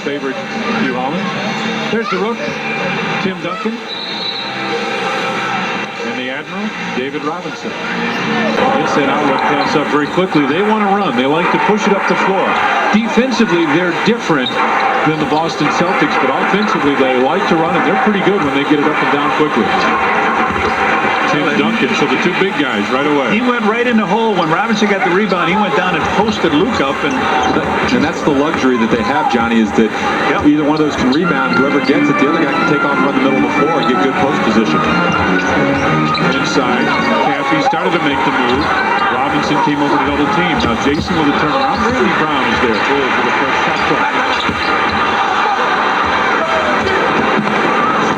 Favorite Hugh Holland. There's the rook, Tim Duncan. And the Admiral, David Robinson. Inside outlet pass up very quickly. They want to run. They like to push it up the floor. Defensively, they're different than the Boston Celtics, but offensively, they like to run it. They're pretty good when they get it up and down quickly. Tim Duncan, so the two big guys right away. He went right in the hole when Robinson got the rebound. He went down and posted Luke up, and that's the luxury that they have, Johnny, is that either one of those can rebound. Whoever gets it, the other guy can take off and run the middle of the floor and get good post position. Inside, Caffey started to make the move. Robinson came over to double team. Now Jason with a turnaround. Randy Brown is there. For the first shot clock.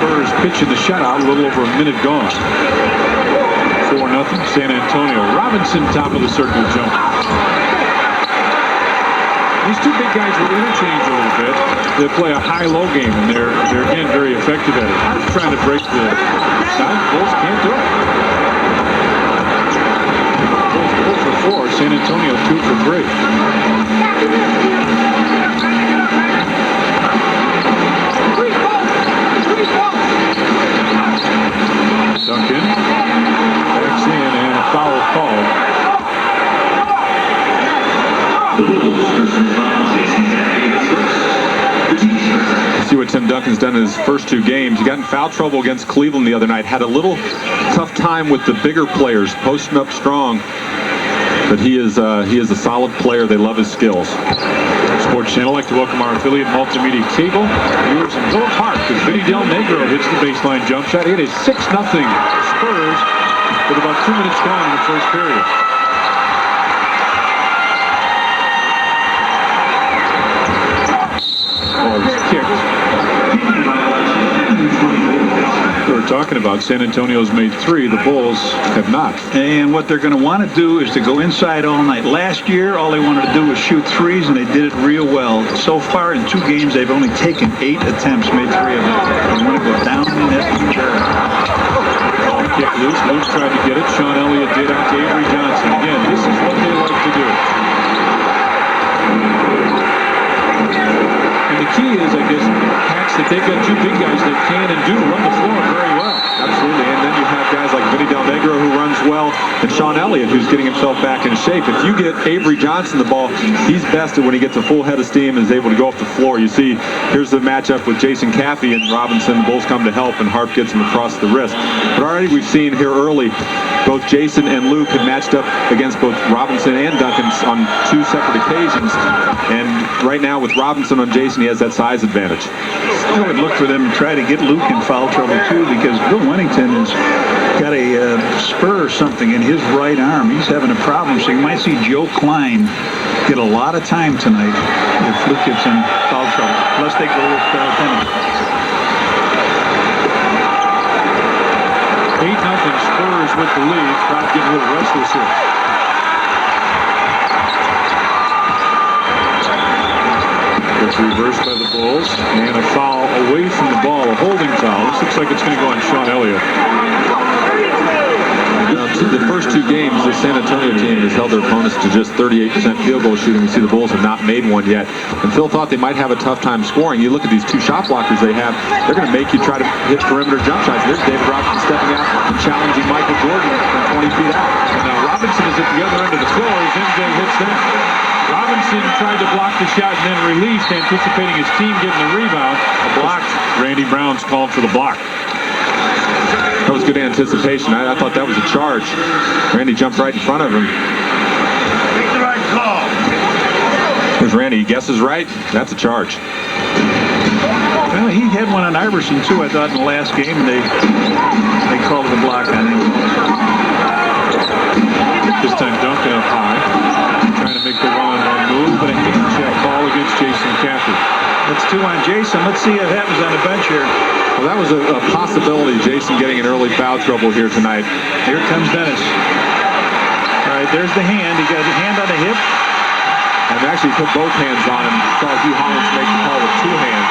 Spurs pitching the shutout. A little over a minute gone. 4-0 San Antonio. Robinson top of the circle jump. These two big guys will interchange a little bit. They play a high-low game, and they're again very effective at it. I'm trying to break the side. Bulls can't do it. Bulls 4 for 4. San Antonio 2 for 3. Duncan backs in and a foul called. See what Tim Duncan's done in his first two games. He got in foul trouble against Cleveland the other night. Had a little tough time with the bigger players, posting up strong. But he is a solid player. They love his skills. Sports Channel, I'd like to welcome our affiliate multimedia cable viewers in Villa Park as Vinny Del Negro hits the baseline jump shot. It is 6-0 Spurs with about 2 minutes gone in the first period. We're talking about San Antonio's made 3. The Bulls have not. And what they're going to want to do is to go inside all night. Last year, all they wanted to do was shoot threes, and they did it real well. So far in 2 games, they've only taken 8 attempts, made 3 of them. They want to go down in that future. Ball kicked loose. Luke tried to get it. Sean Elliott did out to Avery Johnson. Again, this is what they like to do. And the key is, I guess, Hacks, that they've got 2 big guys that can and do run the floor very well. Absolutely, and then you have guys like Vinny Del Negro who runs well, and Sean Elliott who's getting himself back in shape. If you get Avery Johnson the ball, he's best when he gets a full head of steam and is able to go off the floor. You see, here's the matchup with Jason Caffey and Robinson. The Bulls come to help, and Harp gets him across the wrist. But already we've seen here early, both Jason and Luke have matched up against both Robinson and Duncan on 2 separate occasions. And right now with Robinson on Jason, he has that size advantage. I would look for them to try to get Luke in foul trouble too, because Bill Wennington has got a spur or something in his right arm. He's having a problem, so you might see Joe Klein get a lot of time tonight if Luke gets in foul trouble. Unless they go with penalty. 8-0 Spurs with the lead. Crowd getting a little restless here. It's reversed by the Bulls, and a foul away from the ball, a holding foul. This looks like it's going to go on Sean Elliott. Now, the first 2 games, the San Antonio team has held their opponents to just 38% field goal shooting. We see the Bulls have not made one yet. And Phil thought they might have a tough time scoring. You look at these 2 shot blockers they have, they're going to make you try to hit perimeter jump shots. There's David Robinson stepping out and challenging Michael Jordan from 20 feet out. And now Robinson is at the other end of the floor as MJ hits that. Robinson tried to block the shot and then released, anticipating his team getting the rebound. A block. Randy Brown's called for the block. That was good anticipation. I thought that was a charge. Randy jumped right in front of him. Make the right call. There's Randy. He guesses right. That's a charge. Well, he had one on Iverson too, I thought, in the last game, and they called it a block on him. This time Duncan up high, trying to make the one-on-one move, but a hand check call against Jason Caffey. That's 2 on Jason. Let's see if that was on the bench here. Well, that was a possibility, Jason getting in early foul trouble here tonight. Here comes Dennis. All right, there's the hand. He got his hand on the hip. And actually put both hands on him. Saw Hugh Holland make the call with 2 hands.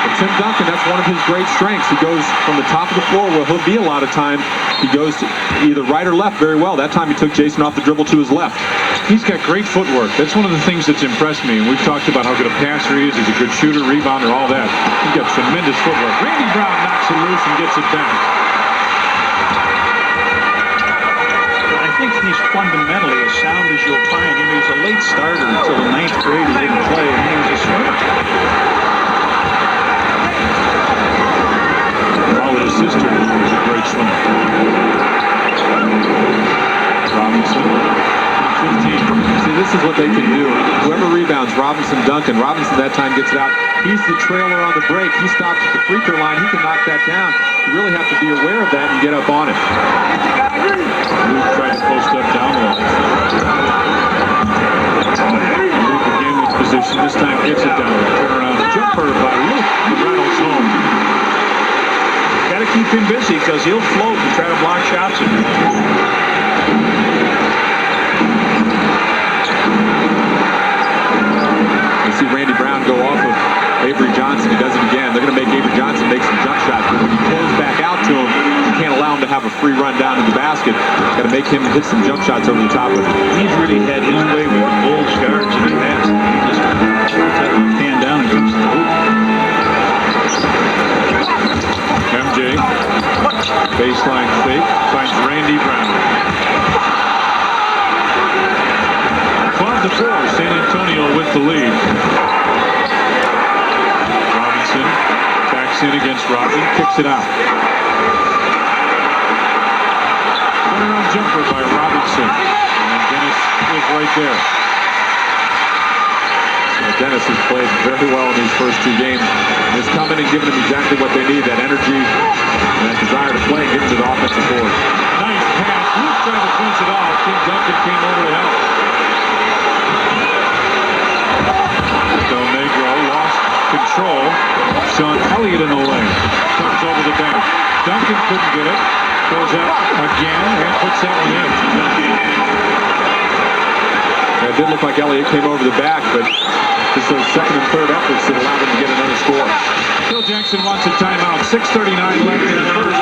But Tim Duncan, that's one of his great strengths. He goes from the top of the floor where he'll be a lot of time. He goes to either right or left very well. That time he took Jason off the dribble to his left. He's got great footwork. That's one of the things that's impressed me. And we've talked about how good a passer he is. He's a good shooter, rebounder, all that. He's got tremendous footwork. Randy Brown knocks it loose and gets it back. I think he's fundamentally as sound as you'll find. You know, he's a late starter until the 9th grade. He didn't play, and he was a swimmer. Followed his sister, who was a great swimmer. Robinson, 15. See, this is what they can do. Whoever rebounds, Robinson, Duncan. Robinson that time gets it out. He's the trailer on the break. He stops at the free throw line. He can knock that down. You really have to be aware of that and get up on it. Luke tried to post up down low. Luke again with position. This time gets it down. Turn around jumper by Luke. The Reynolds home. Got to keep him busy because he'll float and try to block shots. You see Randy Brown go off of Avery Johnson. He does it again. They're going to make Avery Johnson make some jump shots. But when you close back out to him, you can't allow him to have a free run down to the basket. Got to make him hit some jump shots over the top of it. He's really had his way with the Bulls guards in the past. He just set the hand down against the hoop. MJ, baseline fake, finds Randy Brown. 5-4, San Antonio with the lead. Robinson backs in against Rodney, kicks it out. Turnaround jumper by Robinson. And Dennis is right there. Dennis has played very well in these first 2 games. He's coming and giving them exactly what they need, that energy and that desire to play and get to the offensive board. Nice pass. Luke tried to punch it off. Tim Duncan came over to help. Del Negro lost control. Sean Elliott in the lane. Comes over the bench. Duncan couldn't get it. Goes out again and puts that one in. It did look like Elliott came over the back, but just those second and third efforts that allowed him to get another score. Phil Jackson wants a timeout. 6:39 left in the first.